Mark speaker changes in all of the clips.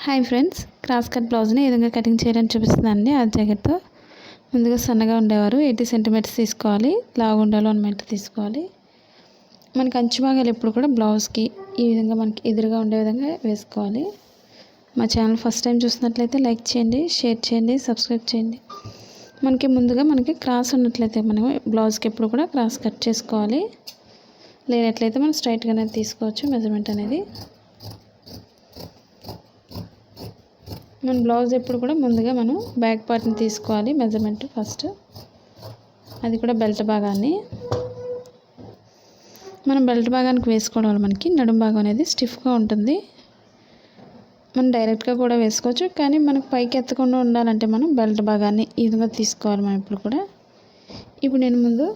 Speaker 1: Hi friends, cross cut బ్లౌజ్ని ఏ విధంగా cutting చేయాలని చూపిస్తుందండి. ఆ జాకెట్తో ముందుగా సన్నగా ఉండేవారు 80 సెంటీమీటర్స్ తీసుకోవాలి. లావు ఉండాలి 1 మీటర్ తీసుకోవాలి. మనకి అంచు భాగాలు ఎప్పుడు కూడా బ్లౌజ్కి ఈ విధంగా మనకి ఎదురుగా ఉండే విధంగా వేసుకోవాలి. మా ఛానల్ ఫస్ట్ టైం చూసినట్లయితే లైక్ చేయండి, షేర్ చేయండి, సబ్స్క్రైబ్ చేయండి. మనకి క్రాస్ ఉన్నట్లయితే మనం బ్లౌజ్కి ఎప్పుడు కూడా క్రాస్ కట్ చేసుకోవాలి. లేనట్లయితే మనం స్ట్రైట్గానే తీసుకోవచ్చు మెజర్మెంట్ అనేది. మన బ్లౌజ్ ఎప్పుడు కూడా ముందుగా మనం బ్యాక్ పార్ట్ని తీసుకోవాలి మెజర్మెంట్ ఫస్ట్, అది కూడా బెల్ట్ భాగాన్ని. మనం బెల్ట్ భాగానికి వేసుకోవడం వల్ల మనకి నడుము భాగం అనేది స్టిఫ్గా ఉంటుంది. మనం డైరెక్ట్గా కూడా వేసుకోవచ్చు, కానీ మనకు పైకి ఎత్తకుండా ఉండాలంటే మనం బెల్ట్ భాగాన్ని ఈ విధంగా తీసుకోవాలి మనం ఇప్పుడు కూడా. ఇప్పుడు నేను ముందు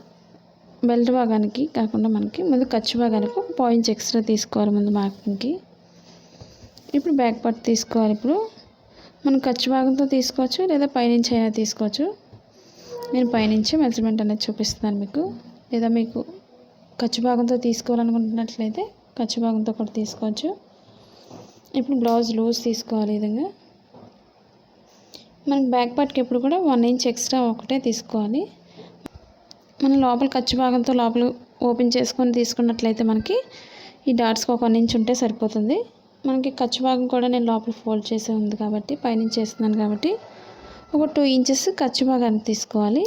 Speaker 1: బెల్ట్ భాగానికి కాకుండా మనకి ముందు ఖర్చు భాగానికి 1 పాయింట్ ఎక్స్ట్రా తీసుకోవాలి ముందు మార్కింగ్కి. ఇప్పుడు బ్యాక్ పార్ట్ తీసుకోవాలి. ఇప్పుడు మనం ఖర్చు భాగంతో తీసుకోవచ్చు, లేదా పైనుంచి అయినా తీసుకోవచ్చు. నేను పైనుంచి మెజర్మెంట్ అనేది చూపిస్తున్నాను మీకు. లేదా మీకు ఖర్చు భాగంతో తీసుకోవాలనుకుంటున్నట్లయితే ఖర్చు భాగంతో కూడా తీసుకోవచ్చు. ఇప్పుడు బ్లౌజ్ లూజ్ తీసుకోవాలి. ఈ విధంగా మనకి బ్యాక్ పార్ట్కి ఎప్పుడు కూడా 1 ఇంచ్ ఎక్స్ట్రా ఒకటే తీసుకోవాలి. మనం లోపల ఖర్చు భాగంతో లోపల ఓపెన్ చేసుకొని తీసుకున్నట్లయితే మనకి ఈ డాట్స్కి 1 ఇంచ్ ఉంటే సరిపోతుంది. మనకి ఖర్చు భాగం కూడా నేను లోపల ఫోల్డ్ చేసే ఉంది కాబట్టి పైనుంచి చేస్తున్నాను కాబట్టి ఒక 2 ఇంచెస్ ఖర్చు భాగానికి తీసుకోవాలి.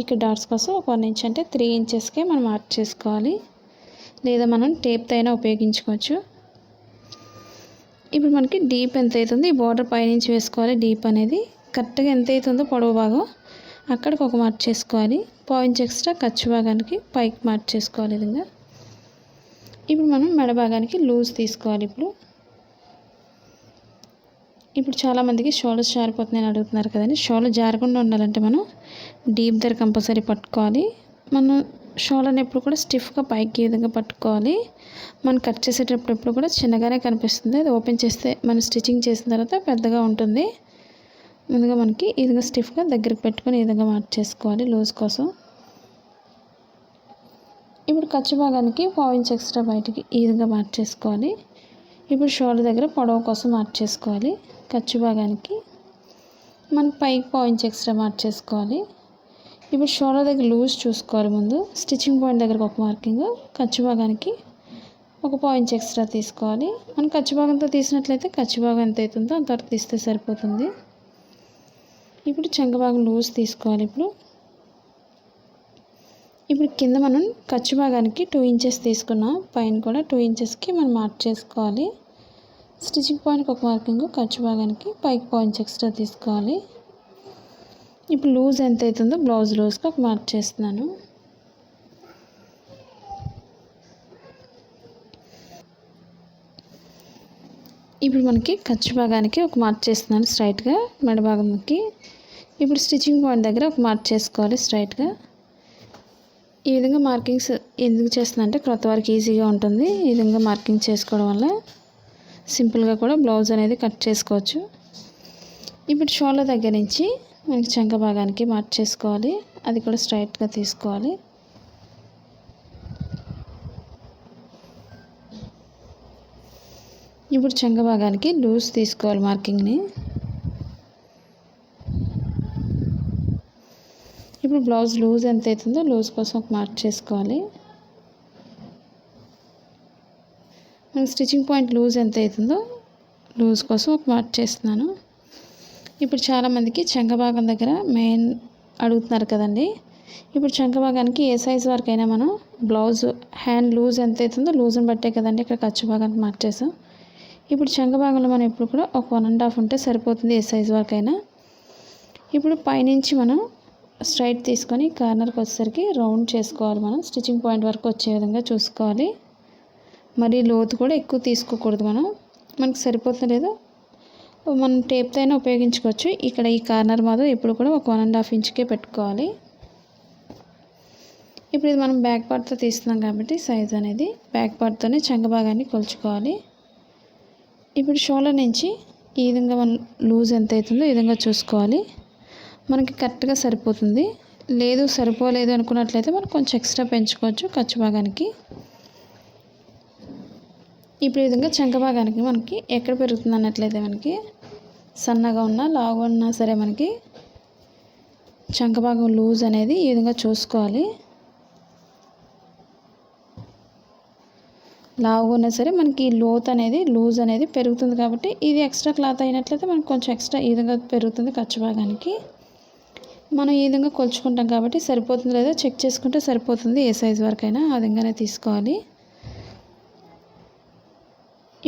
Speaker 1: ఇక్కడ డాట్స్ కోసం ఒక 1 ఇంచ్ అంటే 3 ఇంచెస్కే మనం మార్క్ చేసుకోవాలి, లేదా మనం టేప్తో అయినా ఉపయోగించుకోవచ్చు. ఇప్పుడు మనకి డీప్ ఎంత అవుతుంది, ఈ బార్డర్ పైనుంచి వేసుకోవాలి. డీప్ అనేది కరెక్ట్గా ఎంత అవుతుందో పొడవు భాగం అక్కడికి ఒక మార్క్ చేసుకోవాలి. 1 ఇంచ్ ఎక్స్ట్రా ఖర్చు భాగానికి పైకి మార్క్ చేసుకోవాలి. విధంగా ఇప్పుడు మనం మెడ భాగానికి లూజ్ తీసుకోవాలి. ఇప్పుడు చాలామందికి షోల్డర్స్ జారిపోతున్నాయని అడుగుతున్నారు కదండి. షోల్డర్ జారకుండా ఉండాలంటే మనం డీప్ దగ్గర కంపల్సరీ పట్టుకోవాలి. మనం షోల్డర్ని ఎప్పుడు కూడా స్టిఫ్గా పైకి ఈ విధంగా పట్టుకోవాలి. మనం కట్ చేసేటప్పుడు ఎప్పుడు కూడా చిన్నగానే కనిపిస్తుంది, అది ఓపెన్ చేస్తే మనం స్టిచ్చింగ్ చేసిన తర్వాత పెద్దగా ఉంటుంది. ముందుగా మనకి ఈ విధంగా స్టిఫ్గా దగ్గరికి పెట్టుకొని ఈ విధంగా మార్క్ చేసుకోవాలి లూజ్ కోసం. ఇప్పుడు ఖర్చు భాగానికి 1 ఇంచ్ ఎక్స్ట్రా బయటికి ఈ విధంగా మార్క్ చేసుకోవాలి. ఇప్పుడు షోల్డర్ దగ్గర పొడవు కోసం మార్క్ చేసుకోవాలి. ఖర్చు భాగానికి మనం పైకి 1 ఇంచ్ ఎక్స్ట్రా మార్క్ చేసుకోవాలి. ఇప్పుడు షోల్డర్ దగ్గర లూజ్ చూసుకోవాలి. ముందు స్టిచ్చింగ్ పాయింట్ దగ్గర ఒక మార్కింగ్, ఖర్చు భాగానికి ఒక 1 ఇంచ్ ఎక్స్ట్రా తీసుకోవాలి. మనం ఖర్చు భాగంతో తీసినట్లయితే ఖర్చు భాగం ఎంత అవుతుందో అంతవరకు తీస్తే సరిపోతుంది. ఇప్పుడు చంక భాగం లూజ్ తీసుకోవాలి. ఇప్పుడు కింద మనం ఖర్చు భాగానికి 2 ఇంచెస్ తీసుకున్నాం, పైన కూడా 2 ఇంచెస్కి మనం మార్క్ చేసుకోవాలి. స్టిచ్చింగ్ పాయింట్కి ఒక మార్కింగ్, ఖర్చు భాగానికి పైకి 1 ఇంచ్ ఎక్స్ట్రా తీసుకోవాలి. ఇప్పుడు లూజ్ ఎంత అవుతుందో బ్లౌజ్ లూజ్కి ఒక మార్క్ చేస్తున్నాను. ఇప్పుడు మనకి ఖర్చు భాగానికి ఒక మార్క్ చేస్తున్నాను స్ట్రైట్గా మెడ భాగంకి. ఇప్పుడు స్టిచ్చింగ్ పాయింట్ దగ్గర ఒక మార్క్ చేసుకోవాలి స్ట్రైట్గా. ఈ విధంగా మార్కింగ్స్ ఎందుకు చేస్తుందంటే క్రొత్త వారికి ఈజీగా ఉంటుంది. ఈ విధంగా మార్కింగ్ చేసుకోవడం వల్ల సింపుల్గా కూడా బ్లౌజ్ అనేది కట్ చేసుకోవచ్చు. ఇప్పుడు షోల్డర్ దగ్గర నుంచి మనకి చంక భాగానికి మార్క్ చేసుకోవాలి, అది కూడా స్ట్రైట్గా తీసుకోవాలి. ఇప్పుడు చంక భాగానికి లూజ్ తీసుకోవాలి మార్కింగ్ని. ఇప్పుడు బ్లౌజ్ లూజ్ ఎంత అవుతుందో లూజ్ కోసం ఒక మార్క్ చేసుకోవాలి. మనకి స్టిచ్చింగ్ పాయింట్ లూజ్ ఎంత అవుతుందో లూజ్ కోసం ఒక మార్క్ చేస్తున్నాను. ఇప్పుడు చాలామందికి చంక భాగం దగ్గర మెయిన్ అడుగుతున్నారు కదండి. ఇప్పుడు చంక భాగానికి ఏ సైజు వరకైనా మనం బ్లౌజ్ హ్యాండ్ లూజ్ ఎంత అవుతుందో లూజ్ని బట్టే కదండి ఇక్కడ ఖర్చు భాగానికి మార్క్ చేసాం. ఇప్పుడు చంక భాగంలో మనం ఎప్పుడు కూడా ఒక 1.5 ఉంటే సరిపోతుంది ఏ సైజు వరకైనా. ఇప్పుడు పైనుంచి మనం స్ట్రైట్ తీసుకొని కార్నర్కి వచ్చేసరికి రౌండ్ చేసుకోవాలి. మనం స్టిచ్చింగ్ పాయింట్ వరకు వచ్చే విధంగా చూసుకోవాలి. మరీ లోతు కూడా ఎక్కువ తీసుకోకూడదు. మనకి సరిపోతుంది లేదో మనం టేప్తో అయినా ఉపయోగించుకోవచ్చు. ఇక్కడ ఈ కార్నర్ మాత్రం ఎప్పుడు కూడా ఒక 1.5 ఇంచుకే పెట్టుకోవాలి. ఇప్పుడు ఇది మనం బ్యాక్ పార్ట్తో తీస్తున్నాం కాబట్టి సైజ్ అనేది బ్యాక్ పార్ట్తోనే చంక భాగాన్ని కొలుచుకోవాలి. ఇప్పుడు షోల్డర్ నుంచి ఈ విధంగా మనం లూజ్ ఎంత అవుతుందో ఈ విధంగా చూసుకోవాలి. మనకి కరెక్ట్గా సరిపోతుంది. లేదు సరిపోలేదు అనుకున్నట్లయితే మనం కొంచెం ఎక్స్ట్రా పెంచుకోవచ్చు ఖర్చు భాగానికి. ఇప్పుడు ఈ విధంగా చంక భాగానికి మనకి ఎక్కడ పెరుగుతుంది అన్నట్లయితే మనకి సన్నగా ఉన్నా లావుగా ఉన్నా సరే మనకి చంక భాగం లూజ్ అనేది ఈ విధంగా చూసుకోవాలి. లావుగా ఉన్నా సరే మనకి లోత్ అనేది లూజ్ అనేది పెరుగుతుంది కాబట్టి ఇది ఎక్స్ట్రా క్లాత్ అయినట్లయితే మనకు కొంచెం ఎక్స్ట్రా ఈ విధంగా పెరుగుతుంది ఖర్చు భాగానికి. మనం ఈ విధంగా కొలుచుకుంటాం కాబట్టి సరిపోతుంది లేదా చెక్ చేసుకుంటే సరిపోతుంది. ఏ సైజు వరకైనా ఆ విధంగానే తీసుకోవాలి.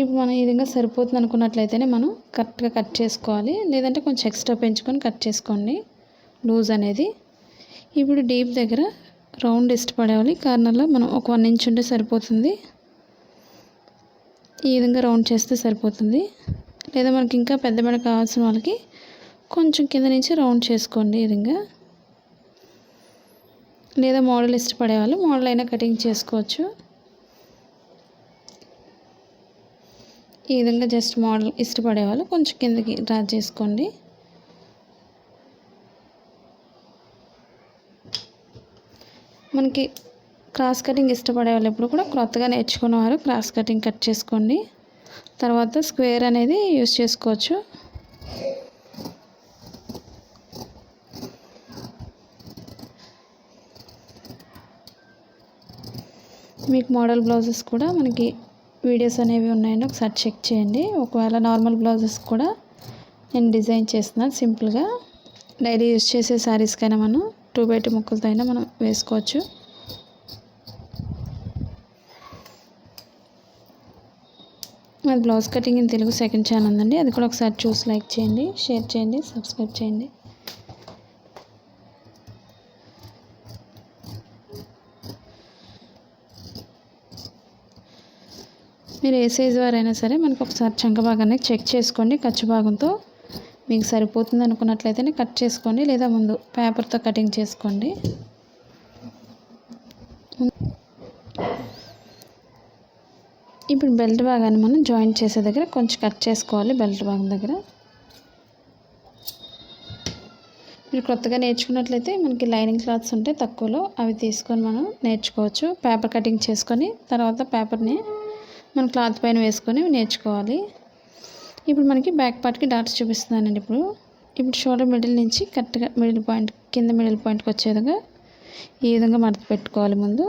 Speaker 1: ఇప్పుడు మనం ఈ విధంగా సరిపోతుంది అనుకున్నట్లయితేనే మనం కరెక్ట్గా కట్ చేసుకోవాలి, లేదంటే కొంచెం ఎక్స్ట్రా పెంచుకొని కట్ చేసుకోండి లూజ్ అనేది. ఇప్పుడు డీప్ దగ్గర రౌండ్ ఇష్టపడేవాలి. కార్నర్లో మనం ఒక 1 ఇంచ్ ఉంటే సరిపోతుంది. ఈ విధంగా రౌండ్ చేస్తే సరిపోతుంది. లేదా మనకి ఇంకా పెద్ద మెడ కావాల్సిన వాళ్ళకి కొంచెం కింద నుంచి రౌండ్ చేసుకోండి ఈ విధంగా. లేదా మోడల్ ఇష్టపడేవాళ్ళు మోడల్ అయినా కటింగ్ చేసుకోవచ్చు. ఈ విధంగా జస్ట్ మోడల్ ఇష్టపడేవాళ్ళు కొంచెం కిందకి డ్రా చేసుకోండి. మనకి క్రాస్ కటింగ్ ఇష్టపడే వాళ్ళు ఎప్పుడు కూడా క్రొత్తగా నేర్చుకున్నవారు క్రాస్ కటింగ్ కట్ చేసుకోండి. తర్వాత స్క్వేర్ అనేది యూస్ చేసుకోవచ్చు. మీకు మోడల్ బ్లౌజెస్ కూడా మనకి వీడియోస్ అనేవి ఉన్నాయండి, ఒకసారి చెక్ చేయండి. ఒకవేళ నార్మల్ బ్లౌజెస్ కూడా నేను డిజైన్ చేస్తున్నాను సింపుల్గా. డైలీ యూస్ చేసే శారీస్కైనా మనం 2x2 ముక్కలతో అయినా మనం వేసుకోవచ్చు. అది blouse cutting in Telugu second channel ఉందండి, అది కూడా ఒకసారి చూసి లైక్ చేయండి, షేర్ చేయండి, సబ్స్క్రైబ్ చేయండి. మీరు ఏ సైజు వారైనా సరే మనకు ఒకసారి చంక భాగాన్ని చెక్ చేసుకోండి. ఖర్చు భాగంతో మీకు సరిపోతుంది అనుకున్నట్లయితేనే కట్ చేసుకోండి, లేదా ముందు పేపర్తో కటింగ్ చేసుకోండి. ఇప్పుడు బెల్ట్ భాగాన్ని మనం జాయింట్ చేసే దగ్గర కొంచెం కట్ చేసుకోవాలి. బెల్ట్ భాగం దగ్గర మీరు కొత్తగా నేర్చుకున్నట్లయితే మనకి లైనింగ్ క్లాత్స్ ఉంటే తక్కువలో అవి తీసుకొని మనం నేర్చుకోవచ్చు. పేపర్ కటింగ్ చేసుకొని తర్వాత పేపర్ని మనం క్లాత్ పైన వేసుకొని నేర్చుకోవాలి. ఇప్పుడు మనకి బ్యాక్ పార్ట్కి డాట్స్ చూపిస్తున్నానండి. ఇప్పుడు షోల్డర్ మిడిల్ నుంచి కరెక్ట్గా మిడిల్ పాయింట్ కింద మిడిల్ పాయింట్కి వచ్చే విధంగా ఈ విధంగా మడత పెట్టుకోవాలి. ముందు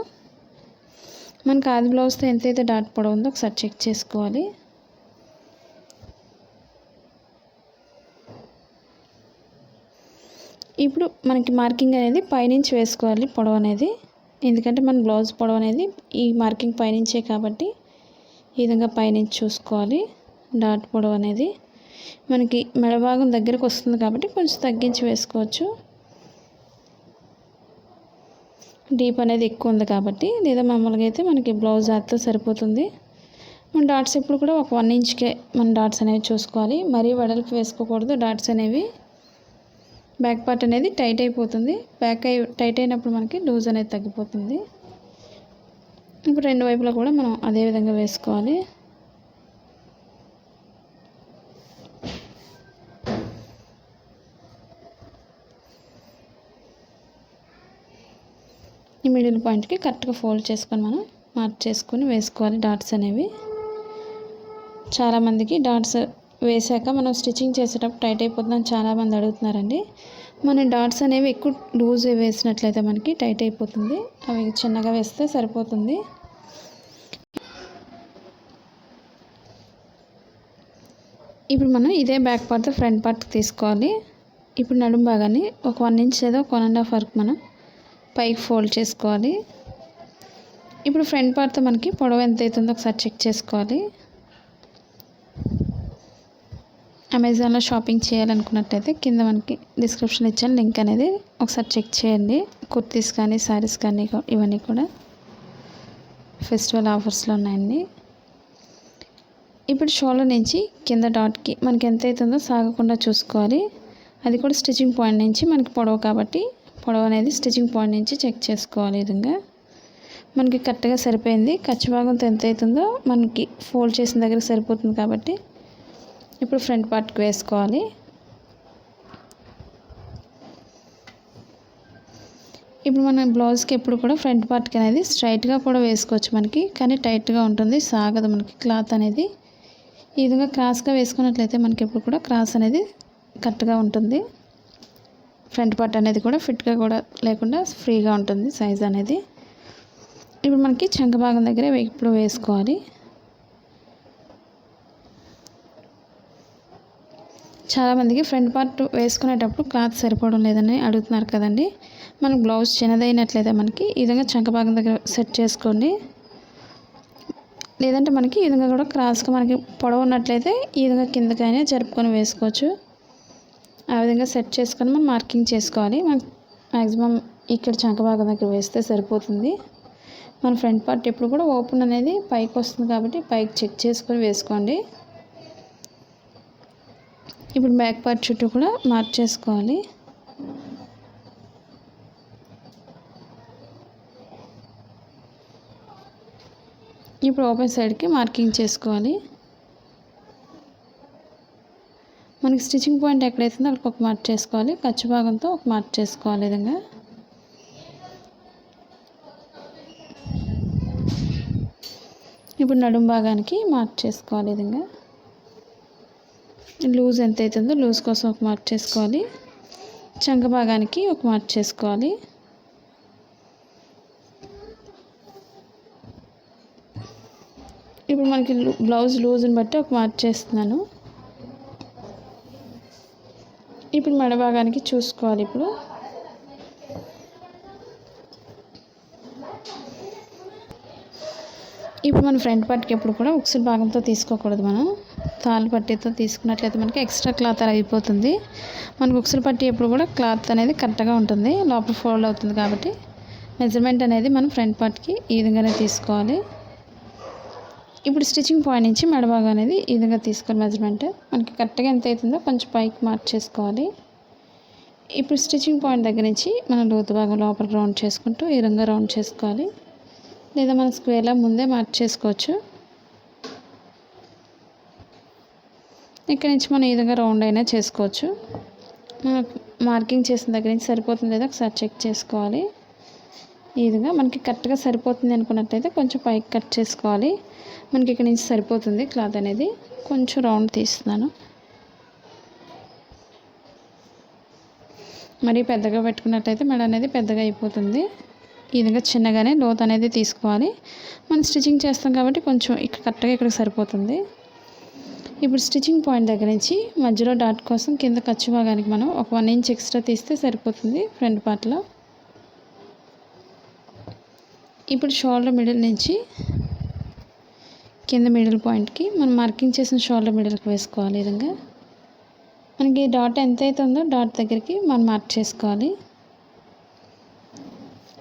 Speaker 1: మనకి ఆది బ్లౌజ్తో ఎంతైతే డాట్ పొడవు ఉందో ఒకసారి చెక్ చేసుకోవాలి. ఇప్పుడు మనకి మార్కింగ్ అనేది పైనుంచి వేసుకోవాలి పొడవు అనేది, ఎందుకంటే మన బ్లౌజ్ పొడవు అనేది ఈ మార్కింగ్ పైనుంచే కాబట్టి ఈ విధంగా పైనుంచి చూసుకోవాలి. డాట్ పొడవు అనేది మనకి మెడ భాగం దగ్గరకు వస్తుంది కాబట్టి కొంచెం తగ్గించి వేసుకోవచ్చు. డీప్ అనేది ఎక్కువ ఉంది కాబట్టి, లేదా మామూలుగా అయితే మనకి బ్లౌజ్ ఆర్తో సరిపోతుంది. మన డాట్స్ ఎప్పుడు కూడా ఒక 1 ఇంచ్కే మన డాట్స్ అనేవి చూసుకోవాలి. మరీ వెడల్పు వేసుకోకూడదు డాట్స్ అనేవి. బ్యాక్ పార్ట్ అనేది టైట్ అయిపోతుంది. టైట్ అయినప్పుడు మనకి లూజ్ అనేది తగ్గిపోతుంది. ఇప్పుడు రెండు వైపులా కూడా మనం అదే విధంగా వేసుకోవాలి. ఈ మిడిల్ పాయింట్కి కరెక్ట్గా ఫోల్డ్ చేసుకొని మనం మార్క్ చేసుకొని వేసుకోవాలి డాట్స్ అనేవి. చాలామందికి డాట్స్ వేసాక మనం స్టిచ్చింగ్ చేసేటప్పుడు టైట్ అయిపోతుందని చాలామంది అడుగుతున్నారండి. మన డాట్స్ అనేవి ఎక్కువ లూజ్ వేసినట్లయితే మనకి టైట్ అయిపోతుంది. అవి చిన్నగా వేస్తే సరిపోతుంది. ఇప్పుడు మనం ఇదే బ్యాక్ పార్ట్ ఫ్రంట్ పార్ట్ తీసుకోవాలి. ఇప్పుడు నడుము భాగాన్ని ఒక 1 ఇంచ్ లేదా 1.5 వరకు మనం పైకి ఫోల్డ్ చేసుకోవాలి. ఇప్పుడు ఫ్రంట్ పార్ట్తో మనకి పొడవు ఎంత అవుతుందో ఒకసారి చెక్ చేసుకోవాలి. అమెజాన్లో షాపింగ్ చేయాలనుకున్నట్టయితే కింద మనకి డిస్క్రిప్షన్ ఇచ్చాను లింక్ అనేది, ఒకసారి చెక్ చేయండి. కుర్తీస్ కానీ శారీస్ కానీ ఇవన్నీ కూడా ఫెస్టివల్ ఆఫర్స్లో ఉన్నాయండి. ఇప్పుడు షోల్డర్ నుంచి కింద డాట్కి మనకి ఎంత అవుతుందో సాగకుండా చూసుకోవాలి. అది కూడా స్టిచ్చింగ్ పాయింట్ నుంచి మనకి పొడవు కాబట్టి పొడవు అనేది స్టిచ్చింగ్ పాయింట్ నుంచి చెక్ చేసుకోవాలి. ఈ విధంగా మనకి కరెక్ట్గా సరిపోయింది. ఖర్చు భాగంతో ఎంత అవుతుందో మనకి ఫోల్డ్ చేసిన దగ్గర సరిపోతుంది కాబట్టి ఇప్పుడు ఫ్రంట్ పార్ట్కి వేసుకోవాలి. ఇప్పుడు మన బ్లౌజ్కి ఎప్పుడు కూడా ఫ్రంట్ పార్ట్కి అనేది స్ట్రైట్గా కూడా వేసుకోవచ్చు మనకి, కానీ టైట్గా ఉంటుంది, సాగదు మనకి క్లాత్ అనేది. ఈ విధంగా క్రాస్గా వేసుకున్నట్లయితే మనకి ఎప్పుడు కూడా క్రాస్ అనేది కరెక్ట్గా ఉంటుంది. ఫ్రంట్ పార్ట్ అనేది కూడా ఫిట్గా కూడా లేకుండా ఫ్రీగా ఉంటుంది సైజ్ అనేది. ఇప్పుడు మనకి చంక భాగం దగ్గర ఇప్పుడు వేసుకోవాలి. చాలామందికి ఫ్రంట్ పార్ట్ వేసుకునేటప్పుడు క్లాత్ సరిపోవడం లేదని అడుగుతున్నారు కదండి. మనకు బ్లౌజ్ చిన్నదైనట్లయితే మనకి ఈ విధంగా చంక భాగం దగ్గర సెట్ చేసుకోండి. లేదంటే మనకి ఈ విధంగా కూడా క్రాస్గా మనకి పొడవు ఉన్నట్లయితే ఈ విధంగా కిందకైనా జరుపుకొని వేసుకోవచ్చు. ఆ విధంగా సెట్ చేసుకొని మనం మార్కింగ్ చేసుకోవాలి. మనకు మ్యాక్సిమం ఇక్కడ చంక భాగం దగ్గర వేస్తే సరిపోతుంది. మన ఫ్రంట్ పార్ట్ ఎప్పుడు కూడా ఓపెన్ అనేది పైకి వస్తుంది కాబట్టి పైకి చెక్ చేసుకొని వేసుకోండి. ఇప్పుడు బ్యాక్ పార్ట్ చుట్టూ కూడా మార్క్ చేసుకోవాలి. ఇప్పుడు ఓపెన్ సైడ్కి మార్కింగ్ చేసుకోవాలి. మనకి స్టిచ్చింగ్ పాయింట్ ఎక్కడైతుందో అక్కడ ఒక మార్క్ చేసుకోవాలి. ఖర్చు భాగంతో ఒక మార్క్ చేసుకోవాలి. విధంగా ఇప్పుడు నడుము భాగానికి మార్క్ చేసుకోవాలి. విధంగా లూజ్ ఎంత అవుతుందో లూజ్ కోసం ఒక మార్క్ చేసుకోవాలి. చంక భాగానికి ఒక మార్క్ చేసుకోవాలి. ఇప్పుడు మనకి బ్లౌజ్ లూజ్ని బట్టి ఒక మార్క్ చేస్తున్నాను. ఇప్పుడు మెడ భాగానికి చూసుకోవాలి. ఇప్పుడు మన ఫ్రంట్ పార్ట్కి ఎప్పుడు కూడా ఉక్సుల భాగంతో తీసుకోకూడదు. మనం తాళ్ళు పట్టీతో తీసుకున్నట్లయితే మనకి ఎక్స్ట్రా క్లాత్ అయిపోతుంది. మనకు ఉక్సుల పట్టీ ఎప్పుడు కూడా క్లాత్ అనేది కరెక్ట్గా ఉంటుంది, లోపల ఫోల్డ్ అవుతుంది. కాబట్టి మెజర్మెంట్ అనేది మనం ఫ్రంట్ పార్ట్కి ఈ విధంగానే తీసుకోవాలి. ఇప్పుడు స్టిచ్చింగ్ పాయింట్ నుంచి మెడ భాగం అనేది ఈ విధంగా తీసుకోవాలి. మెజర్మెంట్ మనకి కరెక్ట్గా ఎంత అవుతుందో కొంచెం పైకి మార్క్ చేసుకోవాలి. ఇప్పుడు స్టిచ్చింగ్ పాయింట్ దగ్గర నుంచి మనం లోతు భాగం లోపలికి రౌండ్ చేసుకుంటూ ఈ విధంగా రౌండ్ చేసుకోవాలి. లేదా మనం స్క్వేర్లా ముందే మార్క్ చేసుకోవచ్చు. ఇక్కడ నుంచి మనం ఈ విధంగా రౌండ్ అయినా చేసుకోవచ్చు. మనకు మార్కింగ్ చేసిన దగ్గర నుంచి సరిపోతుంది లేదా ఒకసారి చెక్ చేసుకోవాలి. ఈ విధంగా మనకి కరెక్ట్గా సరిపోతుంది అనుకున్నట్లయితే కొంచెం పైకి కట్ చేసుకోవాలి. మనకి ఇక్కడ నుంచి సరిపోతుంది క్లాత్ అనేది. కొంచెం రౌండ్ తీస్తున్నాను. మరీ పెద్దగా పెట్టుకున్నట్లయితే మెడ అనేది పెద్దగా అయిపోతుంది. ఈ విధంగా చిన్నగానే లోత్ అనేది తీసుకోవాలి. మనం స్టిచ్చింగ్ చేస్తాం కాబట్టి కొంచెం ఇక్కడ కరెక్ట్గా ఇక్కడ సరిపోతుంది. ఇప్పుడు స్టిచ్చింగ్ పాయింట్ దగ్గర నుంచి మధ్యలో డాట్ కోసం కింద ఖర్చు భాగానికి మనం ఒక 1 ఇంచ్ ఎక్స్ట్రా తీస్తే సరిపోతుంది ఫ్రంట్ పార్ట్లో. ఇప్పుడు షోల్డర్ మిడిల్ నుంచి కింద మిడిల్ పాయింట్కి మనం మార్కింగ్ చేసిన షోల్డర్ మిడిల్కి వేసుకోవాలి. ఈ విధంగా మనకి డాట్ ఎంత అవుతుందో డాట్ దగ్గరికి మనం మార్క్ చేసుకోవాలి.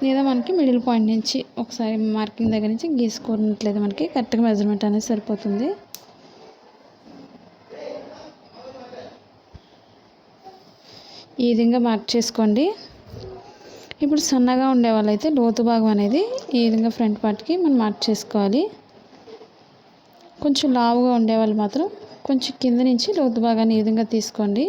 Speaker 1: లేదా మనకి మిడిల్ పాయింట్ నుంచి ఒకసారి మార్కింగ్ దగ్గర నుంచి గీసుకున్నట్లయితే మనకి కరెక్ట్గా మెజర్మెంట్ అనేది సరిపోతుంది. ఈ విధంగా మార్క్ చేసుకోండి. ఇప్పుడు సన్నగా ఉండే వాళ్ళైతే లోతు భాగం అనేది ఈ విధంగా ఫ్రంట్ పార్ట్కి మనం మార్క్ చేసుకోవాలి. కొంచెం లావుగా ఉండేవాళ్ళు మాత్రం కొంచెం కింద నుంచి లోతు భాగాన్ని ఈ విధంగా తీసుకోండి.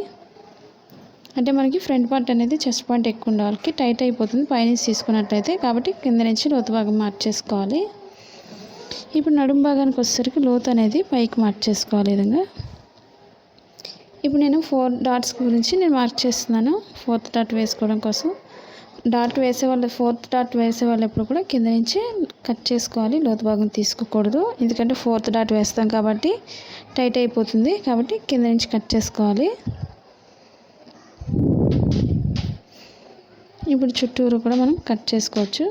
Speaker 1: అంటే మనకి ఫ్రంట్ పార్ట్ అనేది చెస్ట్ పాయింట్ ఎక్కువ ఉండే వాళ్ళకి టైట్ అయిపోతుంది పైనుంచి తీసుకున్నట్లయితే. కాబట్టి కింద నుంచి లోతు భాగం మార్క్ చేసుకోవాలి. ఇప్పుడు నడుము భాగానికి వచ్చేసరికి లోతు అనేది పైకి మార్క్ చేసుకోవాలి. ఈ విధంగా ఇప్పుడు నేను 4 డాట్స్ గురించి మార్క్ చేస్తున్నాను. 4th డాట్ వేసుకోవడం కోసం డాట్ వేసేవాళ్ళు 4th డాట్ వేసేవాళ్ళు ఎప్పుడు కూడా కింద నుంచి కట్ చేసుకోవాలి. లోతు భాగం తీసుకోకూడదు. ఎందుకంటే 4th డాట్ వేస్తాం కాబట్టి టైట్ అయిపోతుంది. కాబట్టి కింద నుంచి కట్ చేసుకోవాలి. ఇప్పుడు చుట్టూరు కూడా మనం కట్ చేసుకోవచ్చు.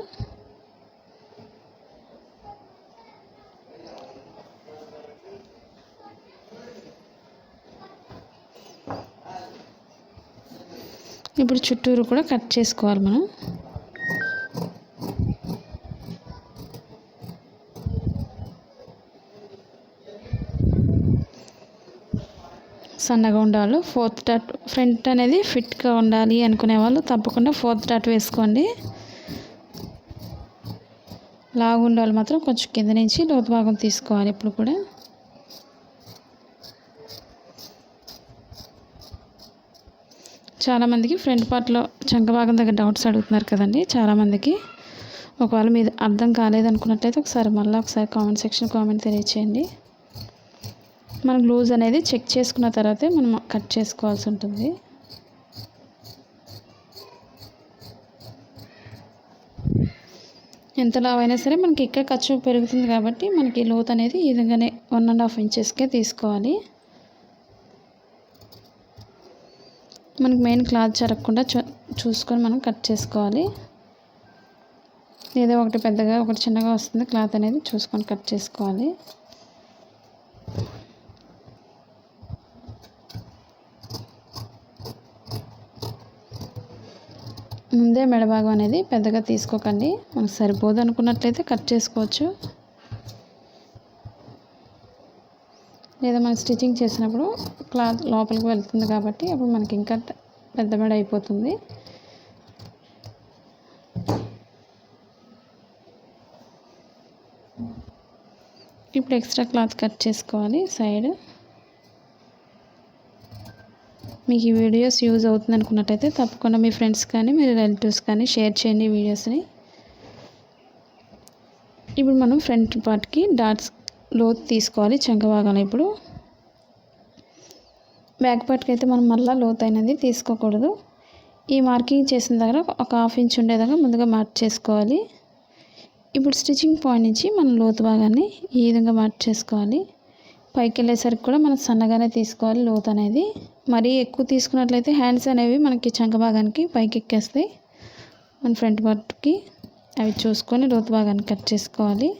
Speaker 1: ఇప్పుడు చుట్టూరు కూడా కట్ చేసుకోవాలి మనం. సన్నగా ఉండాలి. 4th డాట్ ఫ్రంట్ అనేది ఫిట్గా ఉండాలి అనుకునే వాళ్ళు తప్పకుండా 4th డాట్ వేసుకోండి. లావు ఉండే వాళ్ళు మాత్రం కొంచెం కింద నుంచి లోతు భాగం తీసుకోవాలి. ఇప్పుడు కూడా చాలామందికి ఫ్రంట్ పార్ట్లో చంక భాగం దగ్గర డౌట్స్ అడుగుతున్నారు కదండి చాలామందికి. ఒకవేళ మీరు అర్థం కాలేదనుకున్నట్లయితే ఒకసారి కామెంట్ సెక్షన్ కామెంట్ తెలియచేయండి. మనకు లూజ్ అనేది చెక్ చేసుకున్న తర్వాతే మనం కట్ చేసుకోవాల్సి ఉంటుంది. ఎంత లావైనా సరే మనకి ఇక్కడ ఖర్చు పెరుగుతుంది కాబట్టి మనకి లోతు అనేది ఈ విధంగానే 1.5 ఇంచెస్కే తీసుకోవాలి. మనకి మెయిన్ క్లాత్ జరగకుండా చూసుకొని మనం కట్ చేసుకోవాలి. ఏదో ఒకటి పెద్దగా ఒకటి చిన్నగా వస్తుంది క్లాత్ అనేది చూసుకొని కట్ చేసుకోవాలి. ముందే మెడ భాగం అనేది పెద్దగా తీసుకోకండి. మనకు సరిపోదు అనుకున్నట్లయితే కట్ చేసుకోవచ్చు, లేదా మనం స్టిచ్చింగ్ చేసినప్పుడు క్లాత్ లోపలికి వెళ్తుంది కాబట్టి అప్పుడు మనకి ఇంకా పెద్ద మెడ అయిపోతుంది. ఇప్పుడు ఎక్స్ట్రా క్లాత్ కట్ చేసుకోవాలి సైడ్. మీకు ఈ వీడియోస్ యూజ్ అవుతుంది అనుకున్నట్టయితే తప్పకుండా మీ ఫ్రెండ్స్ కానీ మీ రిలేటివ్స్ కానీ షేర్ చేయండి ఈ వీడియోస్ని. ఇప్పుడు మనం ఫ్రంట్ పార్ట్కి డాట్స్ లోతు తీసుకోవాలి చంక భాగంలో. ఇప్పుడు బ్యాక్ పార్ట్కి అయితే మనం మళ్ళీ లోతు అయినది తీసుకోకూడదు. ఈ మార్కింగ్ చేసిన దగ్గర ఒక 1/2 ఇంచ్ ఉండేదాకా ముందుగా మార్క్ చేసుకోవాలి. ఇప్పుడు స్టిచ్చింగ్ పాయింట్ నుంచి మనం లోతు భాగాన్ని ఈ విధంగా మార్క్ చేసుకోవాలి. పైకి వెళ్ళేసరికి కూడా మనం సన్నగానే తీసుకోవాలి లోతు అనేది. మరీ ఎక్కువ తీసుకున్నట్లయితే హ్యాండ్స్ అనేవి మనకి చంక భాగానికి పైకి ఎక్కేస్తాయి మన ఫ్రంట్ పార్ట్కి. అవి చూసుకొని లోతు భాగాన్ని కట్ చేసుకోవాలి.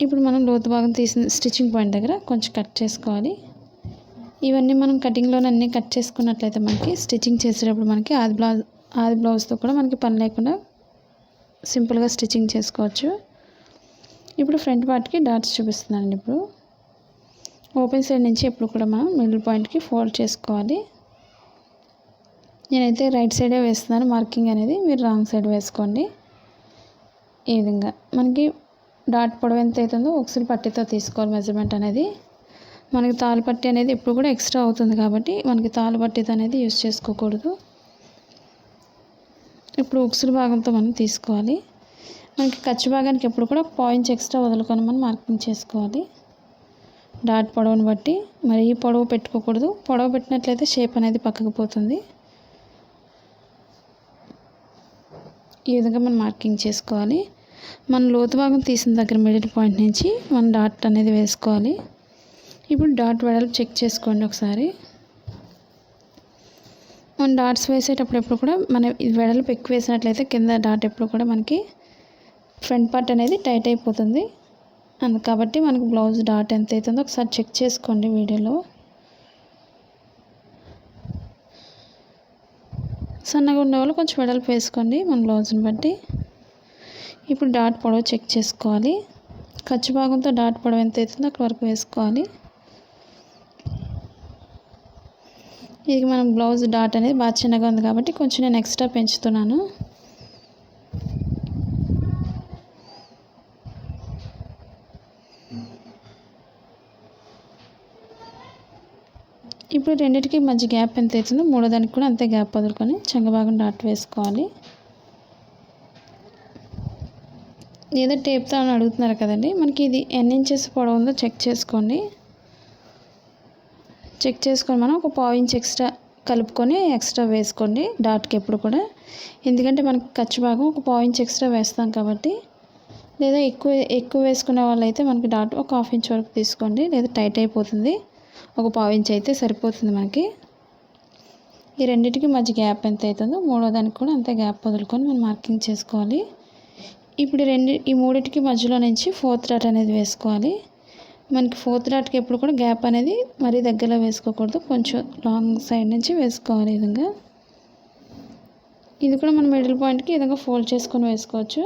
Speaker 1: ఇప్పుడు మనం లోతు భాగం తీసిన స్టిచ్చింగ్ పాయింట్ దగ్గర కొంచెం కట్ చేసుకోవాలి. ఇవన్నీ మనం కటింగ్లోనే అన్నీ కట్ చేసుకున్నట్లయితే మనకి స్టిచ్చింగ్ చేసేటప్పుడు మనకి ఆది బ్లౌజ్తో కూడా మనకి పని లేకుండా సింపుల్గా స్టిచ్చింగ్ చేసుకోవచ్చు. ఇప్పుడు ఫ్రంట్ పార్ట్కి డాట్స్ చూపిస్తున్నానండి. ఇప్పుడు ఓపెన్ సైడ్ నుంచి ఎప్పుడు కూడా మనం మిడిల్ పాయింట్కి ఫోల్డ్ చేసుకోవాలి. నేనైతే రైట్ సైడే వేస్తున్నాను మార్కింగ్ అనేది, మీరు రాంగ్ సైడ్ వేసుకోండి. ఈ విధంగా మనకి డాట్ పొడవు ఎంత అవుతుందో ఒకసారి పట్టీతో తీసుకోవాలి మెజర్మెంట్ అనేది. మనకి తాళ్ళు పట్టీ అనేది ఎప్పుడు కూడా ఎక్స్ట్రా అవుతుంది కాబట్టి మనకి తాళ్ళు పట్టీతో అనేది యూజ్ చేసుకోకూడదు. ఇప్పుడు ఉక్సులు భాగంతో మనం తీసుకోవాలి. మనకి ఖర్చు భాగానికి ఎప్పుడు కూడా 1 ఇంచ్ ఎక్స్ట్రా వదులుకొని మనం మార్కింగ్ చేసుకోవాలి డాట్ పొడవును బట్టి. మరి ఈ పొడవు పెట్టుకోకూడదు, పొడవు పెట్టినట్లయితే షేప్ అనేది పక్కకు పోతుంది. ఈ విధంగా మనం మార్కింగ్ చేసుకోవాలి. మనం లోతు భాగం తీసిన దగ్గర మిడిల్ పాయింట్ నుంచి మనం డాట్ అనేది వేసుకోవాలి. ఇప్పుడు డాట్ వెడల్పు చెక్ చేసుకోండి ఒకసారి. మనం డాట్స్ వేసేటప్పుడు ఎప్పుడు కూడా మనం వెడల్పు ఎక్కువ వేసినట్లయితే కింద డాట్ ఎప్పుడు కూడా మనకి ఫ్రంట్ పార్ట్ అనేది టైట్ అయిపోతుంది. కాబట్టి మనకు బ్లౌజ్ డాట్ ఎంత అవుతుందో ఒకసారి చెక్ చేసుకోండి వీడియోలో. సన్నగా ఉండేవాళ్ళు కొంచెం వెడల్పు వేసుకోండి మన బ్లౌజ్ని బట్టి. ఇప్పుడు డాట్ పొడవు చెక్ చేసుకోవాలి. ఖర్చు భాగంతో డాట్ పొడవు ఎంత అవుతుందో అక్కడ వరకు వేసుకోవాలి. ఇది మనం బ్లౌజ్ డాట్ అనేది బాగా చిన్నగా ఉంది కాబట్టి కొంచెం నేను ఎక్స్ట్రా పెంచుతున్నాను. ఇప్పుడు రెండింటికి మధ్య గ్యాప్ ఎంత అవుతుందో మూడో దానికి కూడా అంతే గ్యాప్ వదులుకొని చంక భాగం డాట్ వేసుకోవాలి. ఏదో టేప్తో అని అడుగుతున్నారు కదండి, మనకి ఇది ఎన్ని ఇంచెస్ పొడవు ఉందో చెక్ చేసుకోండి. చెక్ చేసుకొని మనం ఒక 1/2 ఇంచ్ ఎక్స్ట్రా కలుపుకొని ఎక్స్ట్రా వేసుకోండి డాట్కి ఎప్పుడు కూడా. ఎందుకంటే మనకి ఖర్చు భాగం ఒక 1/2 ఇంచ్ ఎక్స్ట్రా వేస్తాం కాబట్టి. లేదా ఎక్కువ వేసుకునే వాళ్ళు అయితే మనకి డాట్ ఒక 1/2 ఇంచ్ వరకు తీసుకోండి, లేదా టైట్ అయిపోతుంది. ఒక 1/2 ఇంచ్ అయితే సరిపోతుంది మనకి. ఈ రెండింటికి మధ్య గ్యాప్ ఎంత అవుతుందో మూడో దానికి కూడా అంతే గ్యాప్ వదులుకొని మనం మార్కింగ్ చేసుకోవాలి. ఇప్పుడు ఈ మూడింటికి మధ్యలో నుంచి 4th డాట్ అనేది వేసుకోవాలి. మనకి 4th డాట్కి ఎప్పుడు కూడా గ్యాప్ అనేది మరీ దగ్గరలో వేసుకోకూడదు, కొంచెం లాంగ్ సైడ్ నుంచి వేసుకోవాలి. ఈ విధంగా ఇది కూడా మనం మిడిల్ పాయింట్కి ఈ విధంగా ఫోల్డ్ చేసుకొని వేసుకోవచ్చు,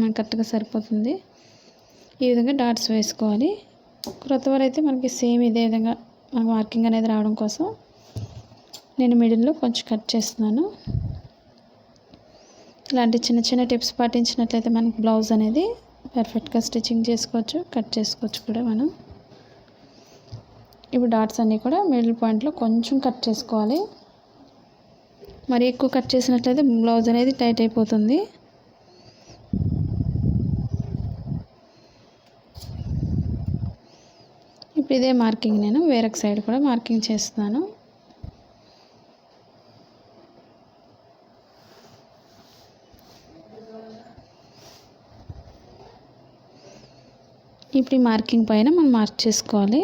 Speaker 1: మనకి కరెక్ట్గా సరిపోతుంది. ఈ విధంగా డాట్స్ వేసుకోవాలి. క్రొత్త వారు అయితే మనకి సేమ్ ఇదే విధంగా మనకు మార్కింగ్ అనేది రావడం కోసం నేను మిడిల్లో కొంచెం కట్ చేస్తున్నాను. ఇలాంటి చిన్న చిన్న టిప్స్ పాటించినట్లయితే మనకి బ్లౌజ్ అనేది పర్ఫెక్ట్గా స్టిచ్చింగ్ చేసుకోవచ్చు, కట్ చేసుకోవచ్చు కూడా మనం. ఇప్పుడు డాట్స్ అన్నీ కూడా మిడిల్ పాయింట్లో కొంచెం కట్ చేసుకోవాలి. మరి ఎక్కువ కట్ చేసినట్లయితే బ్లౌజ్ అనేది టైట్ అయిపోతుంది. ఇప్పుడు ఇదే మార్కింగ్ నేను వేరొక సైడ్ కూడా మార్కింగ్ చేస్తున్నాను. ఇప్పుడు ఈ మార్కింగ్ పైన మనం మార్క్ చేసుకోవాలి.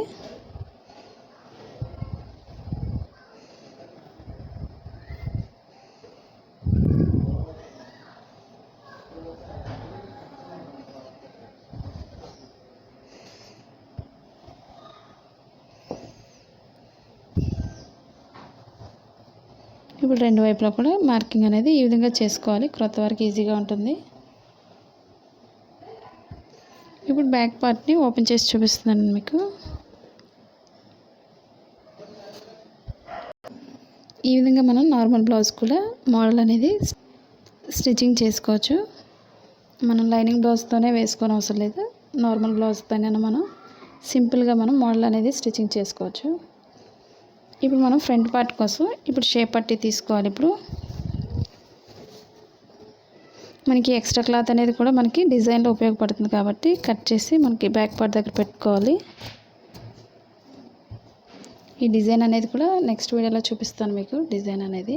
Speaker 1: ఇప్పుడు రెండు వైపులా కూడా మార్కింగ్ అనేది ఈ విధంగా చేసుకోవాలి. క్రొత్త వారికి ఈజీగా ఉంటుంది. ఇప్పుడు బ్యాక్ పార్ట్ని ఓపెన్ చేసి చూపిస్తున్నాను మీకు. ఈ విధంగా మనం నార్మల్ బ్లౌజ్ కూడా మోడల్ అనేది స్టిచ్చింగ్ చేసుకోవచ్చు. మనం లైనింగ్ బ్లౌజ్తోనే వేసుకొని అవసరం లేదు. నార్మల్ బ్లౌజ్తోనే మనం సింపుల్గా మనం మోడల్ అనేది స్టిచ్చింగ్ చేసుకోవచ్చు. ఇప్పుడు మనం ఫ్రంట్ పార్ట్ కోసం ఇప్పుడు షేప్ పట్టి తీసుకోవాలి. ఇప్పుడు మనకి ఎక్స్ట్రా క్లాత్ అనేది కూడా మనకి డిజైన్లో ఉపయోగపడుతుంది కాబట్టి కట్ చేసి మనకి బ్యాక్ పార్ట్ దగ్గర పెట్టుకోవాలి. ఈ డిజైన్ అనేది కూడా నెక్స్ట్ వీడియోలో చూపిస్తాను మీకు. డిజైన్ అనేది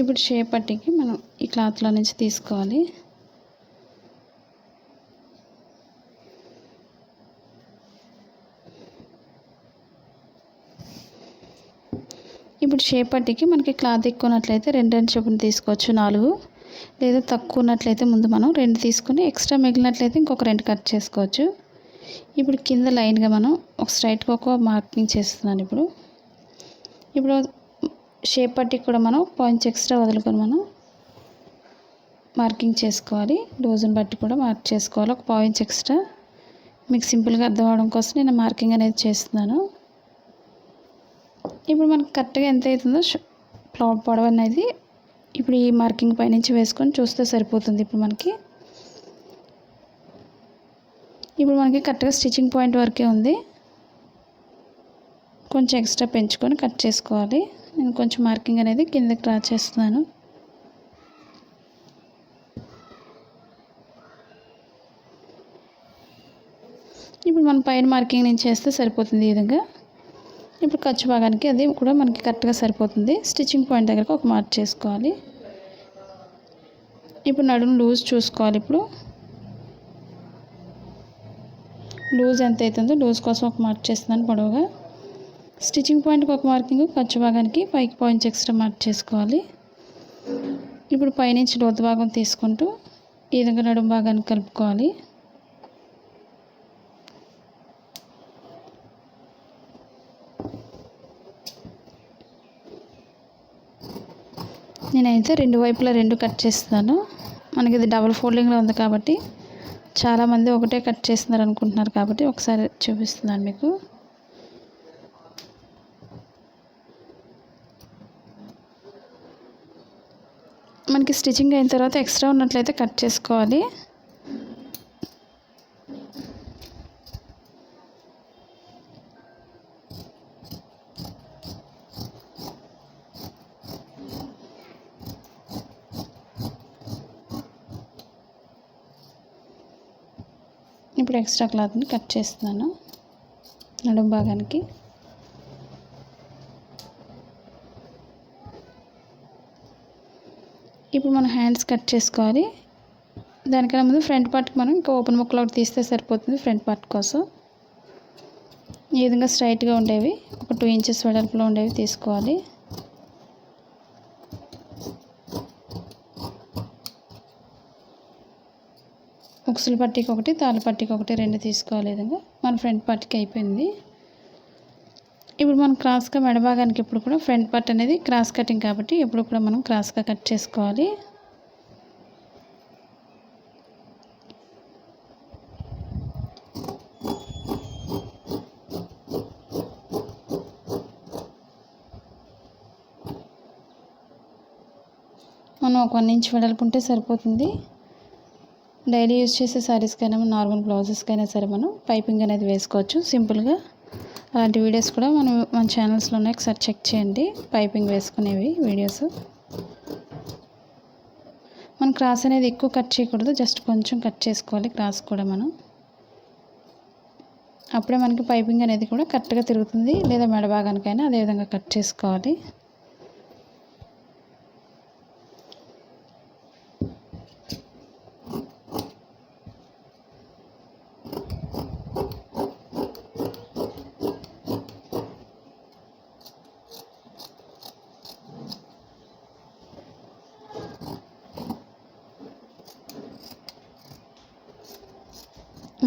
Speaker 1: ఇప్పుడు షేప్ పట్టికి మనం ఈ క్లాత్లో నుంచి తీసుకోవాలి. ఇప్పుడు షేప్ పట్టికి మనకి క్లాత్ ఎక్కువ ఉన్నట్లయితే 2 చొప్పున తీసుకోవచ్చు, 4. లేదా తక్కువ ఉన్నట్లయితే ముందు మనం 2 తీసుకొని ఎక్స్ట్రా మిగిలినట్లయితే ఇంకొక 2 కట్ చేసుకోవచ్చు. ఇప్పుడు కింద లైన్గా మనం ఒక స్ట్రైట్గా ఒక మార్కింగ్ చేస్తున్నాను. ఇప్పుడు షేప్ పట్టికి కూడా మనం పాయింట్స్ ఎక్స్ట్రా వదులుకొని మనం మార్కింగ్ చేసుకోవాలి. డోజన్ బట్టి కూడా మార్క్ చేసుకోవాలి. ఒక పాయింట్స్ ఎక్స్ట్రా మీకు సింపుల్గా అర్థం అవడం కోసం నేను మార్కింగ్ అనేది చేస్తున్నాను. ఇప్పుడు మనకు కరెక్ట్గా ఎంత అవుతుందో పొడవు అనేది ఇప్పుడు ఈ మార్కింగ్ పైనుంచి వేసుకొని చూస్తే సరిపోతుంది. ఇప్పుడు మనకి కరెక్ట్గా స్టిచ్చింగ్ పాయింట్ వరకే ఉంది. కొంచెం ఎక్స్ట్రా పెంచుకొని కట్ చేసుకోవాలి. నేను కొంచెం మార్కింగ్ అనేది కిందకి డ్రా చేస్తున్నాను. ఇప్పుడు మనం పైన మార్కింగ్ నుంచి చేస్తే సరిపోతుంది ఈ విధంగా. ఇప్పుడు ఖర్చు భాగానికి అది కూడా మనకి కరెక్ట్గా సరిపోతుంది. స్టిచ్చింగ్ పాయింట్ దగ్గరకు ఒక మార్క్ చేసుకోవాలి. ఇప్పుడు నడుము లూజ్ చూసుకోవాలి. ఇప్పుడు లూజ్ ఎంత అవుతుందో లూజ్ కోసం ఒక మార్క్ చేస్తున్నాను పొడవుగా. స్టిచ్చింగ్ పాయింట్కి ఒక మార్కింగ్, ఖర్చు భాగానికి పైకి పాయింట్స్ ఎక్స్ట్రా మార్క్ చేసుకోవాలి. ఇప్పుడు పైనుంచి లోతు భాగం తీసుకుంటూ ఈ విధంగా నడుము భాగాన్ని కలుపుకోవాలి. నేనైతే 2 వైపులా 2 కట్ చేస్తాను. మనకి ఇది డబుల్ ఫోల్డింగ్లో ఉంది కాబట్టి చాలామంది ఒకటే కట్ చేస్తున్నారు అనుకుంటున్నారు కాబట్టి ఒకసారి చూపిస్తున్నాను మీకు. మనకి స్టిచ్చింగ్ అయిన తర్వాత ఎక్స్ట్రా ఉన్నట్లయితే కట్ చేసుకోవాలి. ఇప్పుడు ఎక్స్ట్రా క్లాత్ని కట్ చేస్తున్నాను నడుము భాగానికి. ఇప్పుడు మనం హ్యాండ్స్ కట్ చేసుకోవాలి. దానికన్నా ముందు ఫ్రంట్ పార్ట్కి మనం ఇంకా ఓపెన్ ముక్కలు ఒకటి తీస్తే సరిపోతుంది. ఫ్రంట్ పార్ట్ కోసం ఈ విధంగా స్ట్రైట్గా ఉండేవి ఒక 2 ఇంచెస్ వెడల్పులో ఉండేవి తీసుకోవాలి. ఉక్సుల పట్టీకి ఒకటి, తాళ్ళ పట్టీకి ఒకటి 2 తీసుకోవాలి. విధంగా మన ఫ్రంట్ పార్ట్కి అయిపోయింది. ఇప్పుడు మనం క్రాస్గా మెడభాగానికి ఎప్పుడు కూడా ఫ్రంట్ పార్ట్ అనేది క్రాస్ కటింగ్ కాబట్టి ఎప్పుడు కూడా మనం క్రాస్గా కట్ చేసుకోవాలి. మనం ఒక 1 ఇంచ్ వెడల్పు ఉంటే సరిపోతుంది. డైలీ యూజ్ చేసే శారీస్కైనా నార్మల్ బ్లౌజెస్కైనా సరే మనం పైపింగ్ అనేది వేసుకోవచ్చు సింపుల్గా. అలాంటి వీడియోస్ కూడా మన ఛానల్స్లో ఉన్నాయి, ఒకసారి చెక్ చేయండి. పైపింగ్ వేసుకునేవి వీడియోస్. మనం క్రాస్ అనేది ఎక్కువ కట్ చేయకూడదు, జస్ట్ కొంచెం కట్ చేసుకోవాలి క్రాస్ కూడా మనం. అప్పుడే మనకి పైపింగ్ అనేది కూడా కరెక్ట్గా తిరుగుతుంది. లేదా మెడ భాగానికైనా అదేవిధంగా కట్ చేసుకోవాలి.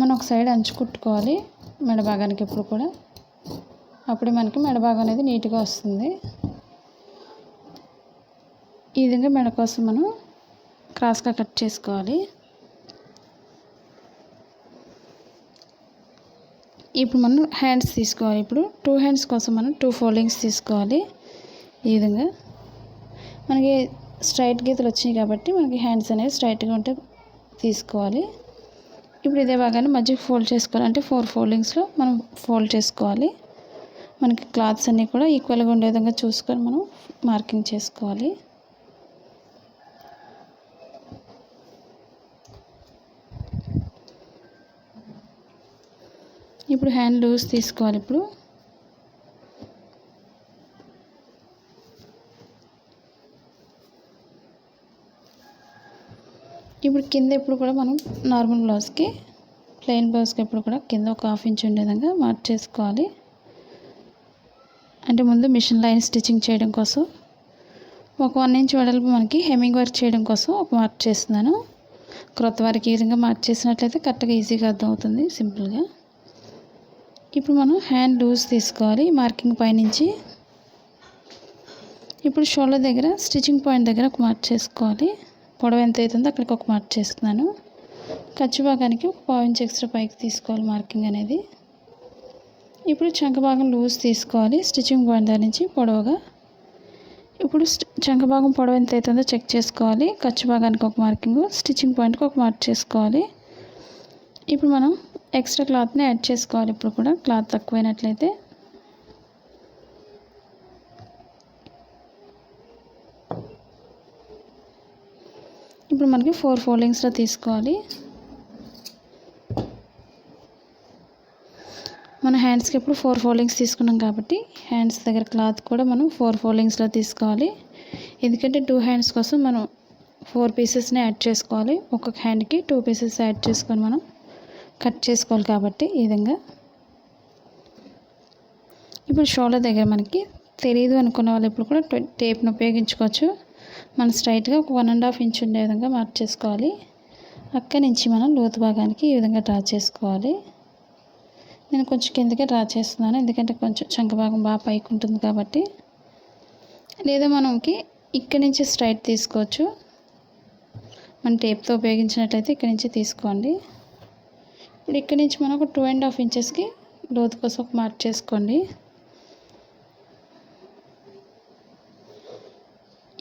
Speaker 1: మనం ఒక సైడ్ అంచు కుట్టుకోవాలి మెడ భాగానికి ఎప్పుడు కూడా. అప్పుడే మనకి మెడ భాగం అనేది నీట్గా వస్తుంది. ఈ విధంగా మెడ కోసం మనం క్రాస్గా కట్ చేసుకోవాలి. ఇప్పుడు మనం హ్యాండ్స్ తీసుకోవాలి. ఇప్పుడు 2 హ్యాండ్స్ కోసం మనం 2 ఫోల్డింగ్స్ తీసుకోవాలి. ఈ విధంగా మనకి స్ట్రైట్ గీతలు వచ్చినాయి కాబట్టి మనకి హ్యాండ్స్ అనేవి స్ట్రైట్గా ఉంటే తీసుకోవాలి. ఇప్పుడు ఇదే భాగాన్ని మధ్యకి ఫోల్డ్ చేసుకోవాలి. అంటే 4 ఫోల్డింగ్స్లో మనం ఫోల్డ్ చేసుకోవాలి. మనకి క్లాత్స్ అన్నీ కూడా ఈక్వల్గా ఉండే విధంగా చూసుకొని మనం మార్కింగ్ చేసుకోవాలి. ఇప్పుడు హ్యాండ్ లూజ్ తీసుకోవాలి. ఇప్పుడు కింద ఎప్పుడు కూడా మనం నార్మల్ బ్లౌజ్కి ప్లెయిన్ బ్లౌజ్కి ఎప్పుడు కూడా కింద ఒక 1/2 ఇంచ్ ఉండే విధంగా మార్క్ చేసుకోవాలి. అంటే ముందు మిషన్ లైన్ స్టిచ్చింగ్ చేయడం కోసం ఒక 1 ఇంచ్ వెడల్పు మనకి హెమ్మింగ్ వర్క్ చేయడం కోసం ఒక మార్క్ చేస్తున్నాను. క్రొత్త వారికి ఈ విధంగా మార్క్ చేసినట్లయితే కరెక్ట్గా ఈజీగా అర్థమవుతుంది సింపుల్గా. ఇప్పుడు మనం హ్యాండ్ లూజ్ తీసుకోవాలి మార్కింగ్ పైనుంచి. ఇప్పుడు షోల్డర్ దగ్గర స్టిచ్చింగ్ పాయింట్ దగ్గర ఒక మార్క్ చేసుకోవాలి. పొడవు ఎంత అవుతుందో అక్కడికి ఒక మార్క్ చేస్తున్నాను. ఖర్చు భాగానికి ఒక 1/2 ఇంచ్ ఎక్స్ట్రా పైకి తీసుకోవాలి మార్కింగ్ అనేది. ఇప్పుడు చంక భాగం లూజ్ తీసుకోవాలి స్టిచ్చింగ్ పాయింట్ దగ్గర నుంచి పొడవుగా. ఇప్పుడు చంక భాగం పొడవు ఎంత అవుతుందో చెక్ చేసుకోవాలి. ఖర్చు భాగానికి ఒక మార్కింగ్, స్టిచ్చింగ్ పాయింట్కి ఒక మార్క్ చేసుకోవాలి. ఇప్పుడు మనం ఎక్స్ట్రా క్లాత్ని యాడ్ చేసుకోవాలి. ఇప్పుడు కూడా క్లాత్ తక్కువైనట్లయితే ఇప్పుడు మనకి 4 ఫోల్డింగ్స్లో తీసుకోవాలి. మన హ్యాండ్స్కి ఇప్పుడు 4 ఫోల్డింగ్స్ తీసుకున్నాం కాబట్టి హ్యాండ్స్ దగ్గర క్లాత్ కూడా మనం 4 ఫోల్డింగ్స్లో తీసుకోవాలి. ఎందుకంటే 2 హ్యాండ్స్ కోసం మనం 4 పీసెస్ని యాడ్ చేసుకోవాలి. ఒక్కొక్క హ్యాండ్కి 2 పీసెస్ యాడ్ చేసుకొని మనం కట్ చేసుకోవాలి కాబట్టి ఈ విధంగా. ఇప్పుడు షోల్డర్ దగ్గర మనకి తెలియదు అనుకున్న వాళ్ళు ఇప్పుడు కూడా టేప్ను ఉపయోగించుకోవచ్చు. మనం స్ట్రైట్గా ఒక 1.5 ఇంచ్ ఉండే విధంగా మార్క్ చేసుకోవాలి. అక్కడి నుంచి మనం లోతు భాగానికి ఈ విధంగా డ్రా చేసుకోవాలి. నేను కొంచెం కిందకే డ్రా చేస్తున్నాను, ఎందుకంటే కొంచెం చంక భాగం బాగా పైకి ఉంటుంది కాబట్టి. లేదా మనకి ఇక్కడి నుంచి స్ట్రైట్ తీసుకోవచ్చు. మన టేప్తో ఉపయోగించినట్లయితే ఇక్కడి నుంచి తీసుకోండి. ఇప్పుడు ఇక్కడి నుంచి మనం ఒక 2.5 ఇంచెస్కి లోతు కోసం ఒక మార్క్ చేసుకోండి.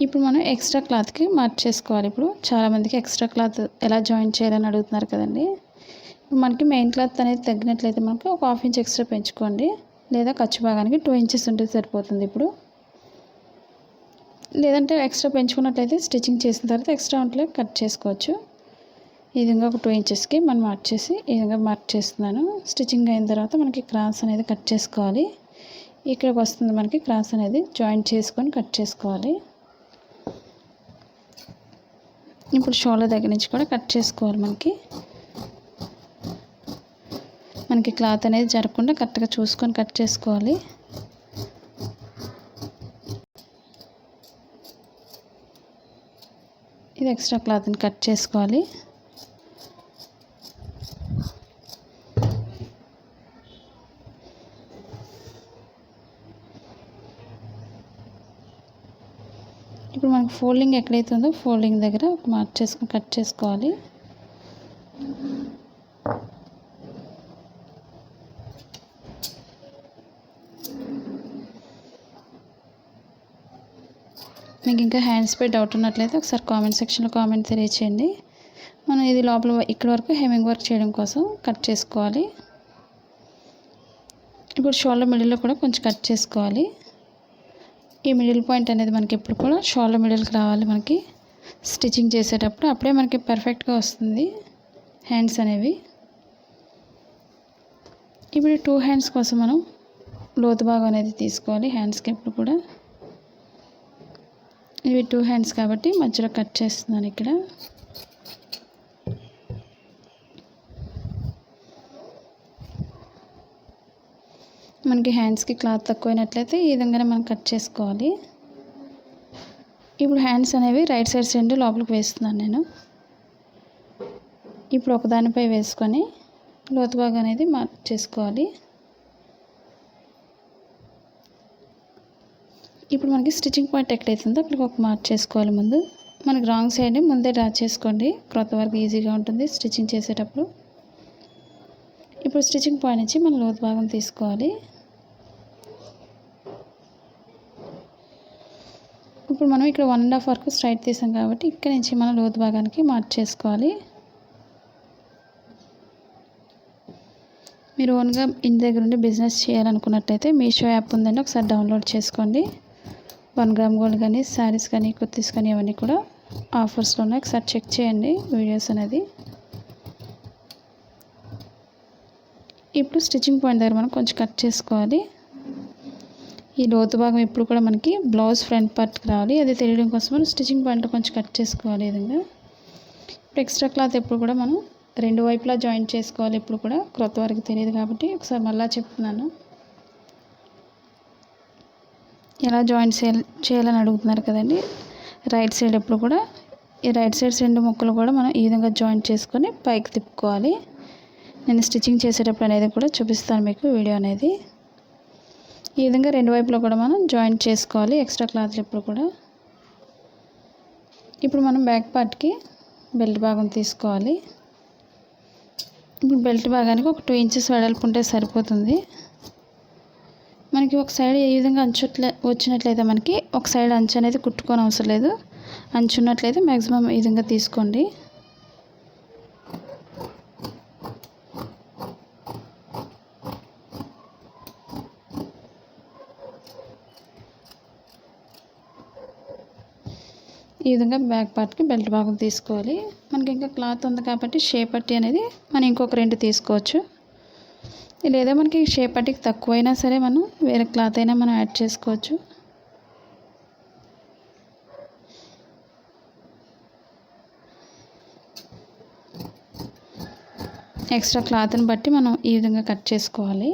Speaker 1: ఇప్పుడు మనం ఎక్స్ట్రా క్లాత్కి మార్క్ చేసుకోవాలి. ఇప్పుడు చాలామందికి ఎక్స్ట్రా క్లాత్ ఎలా జాయిన్ చేయాలని అడుగుతున్నారు కదండి. ఇప్పుడు మనకి మెయిన్ క్లాత్ అనేది తగ్గినట్లయితే మనకి ఒక 1/2 ఇంచ్ ఎక్స్ట్రా పెంచుకోండి. లేదా ఖర్చు భాగానికి 2 ఇంచెస్ ఉంటే సరిపోతుంది. ఇప్పుడు లేదంటే ఎక్స్ట్రా పెంచుకున్నట్లయితే స్టిచ్చింగ్ చేసిన తర్వాత ఎక్స్ట్రా ఉంటే కట్ చేసుకోవచ్చు. ఈ విధంగా ఒక 2 ఇంచెస్కి మనం మార్క్ చేసి ఈ విధంగా మార్క్ చేస్తున్నాను. స్టిచ్చింగ్ అయిన తర్వాత మనకి క్రాస్ అనేది కట్ చేసుకోవాలి. ఇక్కడికి వస్తుంది మనకి క్రాస్ అనేది జాయింట్ చేసుకొని కట్ చేసుకోవాలి. ఇప్పుడు షోల్డర్ దగ్గర నుంచి కూడా కట్ చేసుకోవాలి. మనకి క్లాత్ అనేది జరగకుండా కరెక్ట్గా చూసుకొని కట్ చేసుకోవాలి. ఇది ఎక్స్ట్రా క్లాత్ని కట్ చేసుకోవాలి. ఇప్పుడు మనకి ఫోల్డింగ్ ఎక్కడైతే ఉందో ఫోల్డింగ్ దగ్గర మార్క్ చేసుకొని కట్ చేసుకోవాలి. మీకు ఇంకా హ్యాండ్స్పై డౌట్ ఉన్నట్లయితే ఒకసారి కామెంట్ సెక్షన్లో కామెంట్ తెలియచేయండి. మనం ఇది లోపల ఇక్కడ వరకు హెమ్మింగ్ వర్క్ చేయడం కోసం కట్ చేసుకోవాలి. ఇప్పుడు షోల్డర్ మిడిల్లో కూడా కొంచెం కట్ చేసుకోవాలి. ఈ మిడిల్ పాయింట్ అనేది మనకి ఎప్పుడు కూడా షోల్డర్ మిడిల్కి రావాలి. మనకి స్టిచ్చింగ్ చేసేటప్పుడు అప్పుడే మనకి పర్ఫెక్ట్గా వస్తుంది హ్యాండ్స్ అనేవి. ఇప్పుడు 2 హ్యాండ్స్ కోసం మనం లోతు భాగం అనేది తీసుకోవాలి. హ్యాండ్స్కి ఎప్పుడు కూడా ఇవి 2 హ్యాండ్స్ కాబట్టి మధ్యలో కట్ చేస్తున్నాను. ఇక్కడ మనకి హ్యాండ్స్కి క్లాత్ తక్కువైనట్లయితే ఈ విధంగానే మనం కట్ చేసుకోవాలి. ఇప్పుడు హ్యాండ్స్ అనేవి రైట్ సైడ్ సెంటర్ లోపలికి వేస్తున్నాను నేను. ఇప్పుడు ఒకదానిపై వేసుకొని లోతు భాగం అనేది మార్క్ చేసుకోవాలి. ఇప్పుడు మనకి స్టిచ్చింగ్ పాయింట్ ఎక్కడైతుందో అక్కడికి ఒక మార్క్ చేసుకోవాలి. ముందు మనకి రాంగ్ సైడ్ని ముందే డ్రా చేసుకోండి. క్రొత్త వరకు ఈజీగా ఉంటుంది స్టిచ్చింగ్ చేసేటప్పుడు. ఇప్పుడు స్టిచ్చింగ్ పాయింట్ నుంచి మనం లోతు భాగం తీసుకోవాలి. ఇప్పుడు మనం ఇక్కడ 1.5 వరకు స్ట్రైట్ తీసాం కాబట్టి ఇక్కడ నుంచి మనం లోతు భాగానికి మార్క్ చేసుకోవాలి. మీరు ఓన్గా ఇంటి దగ్గర ఉండి బిజినెస్ చేయాలనుకున్నట్టయితే మీషో యాప్ ఉందండి, ఒకసారి డౌన్లోడ్ చేసుకోండి. 1 గ్రామ్ గోల్డ్ కానీ శారీస్ కానీ కుర్తీస్ కానీ అవన్నీ కూడా ఆఫర్స్లో ఉన్నాయి. ఒకసారి చెక్ చేయండి వీడియోస్ అనేది. ఇప్పుడు స్టిచ్చింగ్ పాయింట్ దగ్గర మనం కొంచెం కట్ చేసుకోవాలి. ఈ లోతు భాగం ఎప్పుడు కూడా మనకి బ్లౌజ్ ఫ్రంట్ పార్ట్కి రావాలి. అది తెలియడం కోసం మనం స్టిచ్చింగ్ పాయింట్ కొంచెం కట్ చేసుకోవాలి. ఈ విధంగా ఇప్పుడు ఎక్స్ట్రా క్లాత్ ఎప్పుడు కూడా మనం 2 వైపులా జాయింట్ చేసుకోవాలి. ఇప్పుడు కూడా క్రొత్త వరకు తెలియదు కాబట్టి ఒకసారి మళ్ళీ చెప్తున్నాను. ఎలా జాయింట్ చేయాలని అడుగుతున్నారు కదండి. రైట్ సైడ్ ఎప్పుడు కూడా ఈ రైట్ సైడ్ 2 ముక్కలు కూడా మనం ఈ విధంగా జాయింట్ చేసుకొని పైకి తిప్పుకోవాలి. నేను స్టిచ్చింగ్ చేసేటప్పుడు అనేది కూడా చూపిస్తాను మీకు వీడియో అనేది. ఈ విధంగా 2 వైపులో కూడా మనం జాయింట్ చేసుకోవాలి ఎక్స్ట్రా క్లాత్లు ఎప్పుడు కూడా. ఇప్పుడు మనం బ్యాక్ పార్ట్కి బెల్ట్ భాగం తీసుకోవాలి. ఇప్పుడు బెల్ట్ భాగానికి ఒక 2 ఇంచెస్ వెడల్పు ఉంటే సరిపోతుంది. మనకి ఒక సైడ్ ఏ విధంగా అంచు వచ్చినట్లయితే మనకి ఒక సైడ్ అంచు అనేది కుట్టుకొని అవసరం లేదు. అంచు ఉన్నట్లయితే మ్యాక్సిమం ఈ విధంగా తీసుకోండి. ఈ విధంగా బ్యాక్ పార్ట్కి బెల్ట్ భాగం తీసుకోవాలి. మనకి ఇంకా క్లాత్ ఉంది కాబట్టి షేప్ పట్టీ అనేది మనం ఇంకొక 2 తీసుకోవచ్చు. లేదా మనకి షేప్ పట్టీకి తక్కువైనా సరే మనం వేరే క్లాత్ అయినా మనం యాడ్ చేసుకోవచ్చు. ఎక్స్ట్రా క్లాత్ని బట్టి మనం ఈ విధంగా కట్ చేసుకోవాలి.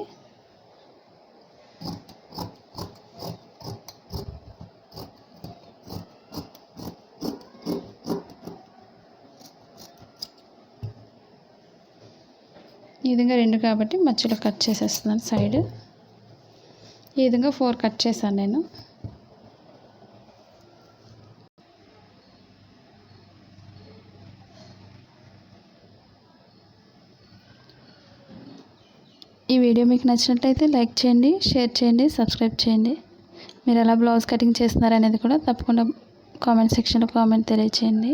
Speaker 1: ఈ విధంగా 2 కాబట్టి మధ్యలో కట్ చేసేస్తున్నాను సైడ్. ఈ విధంగా 4 కట్ చేశాను నేను. ఈ వీడియో మీకు నచ్చినట్లయితే లైక్ చేయండి, షేర్ చేయండి, సబ్స్క్రైబ్ చేయండి. మీరు ఎలా బ్లౌజ్ కటింగ్ చేస్తున్నారు అనేది కూడా తప్పకుండా కామెంట్ సెక్షన్లో కామెంట్ తెలియచేయండి.